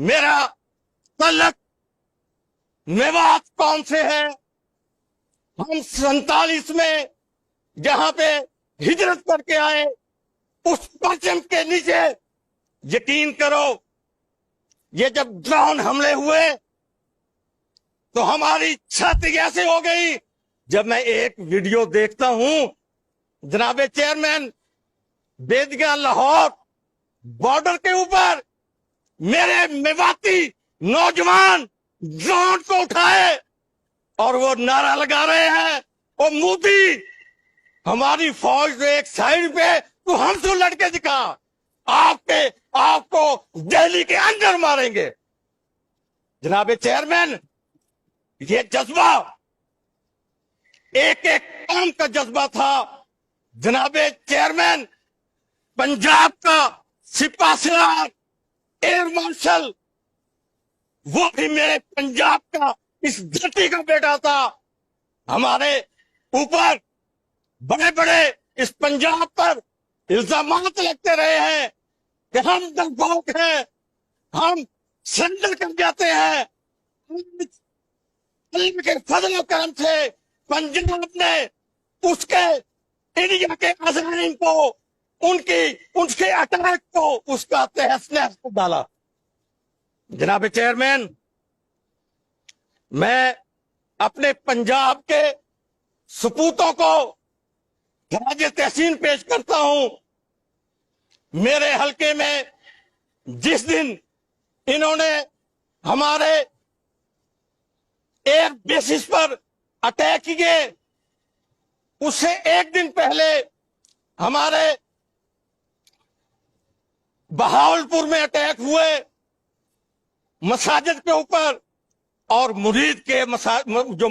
میرا تعلق میوات قوم سے ہے. ہم 47 میں جہاں پہ ہجرت کر کے آئے اس پرچم کے نیچے یقین کرو یہ جب ڈرون حملے ہوئے تو ہماری چھاتی ایسے ہو گئی. جب میں ایک ویڈیو دیکھتا ہوں جناب چیئرمین بیدگاہ لاہور بارڈر کے اوپر میرے میواتی نوجوان ڈرون کو اٹھائے اور وہ نعرہ لگا رہے ہیں وہ مودی ہماری فوج ایک سائڈ پہ تو ہم سے لڑ کے دکھا آپ کو دہلی کے اندر ماریں گے. جناب چیئرمین یہ جذبہ ایک قوم کا جذبہ تھا. جناب چیئرمین پنجاب کا سپاہ سالار ایئر مارشل وہ بھی میرے پنجاب کا اس دھرتی کا بیٹا تھا. ہمارے اوپر بڑے بڑے اس پنجاب پر الزامات لگتے رہے ہیں کہ ہم ڈرپوک ہیں, ہم سرنڈر کر جاتے ہیں. اللہ کے فضل و کرم سے پنجاب نے اس کے انڈیا کے عزائم کو ان کے اٹیک کو اس کا تہس نہس کو ڈالا. جناب چیئرمین میں اپنے پنجاب کے سپوتوں کو خراج تحسین پیش کرتا ہوں. میرے حلقے میں جس دن انہوں نے ہمارے ایئر بیسس پر اٹیک کیے اس سے ایک دن پہلے ہمارے بہاولپور میں اٹیک ہوئے مساجد کے اوپر اور مرید کے جو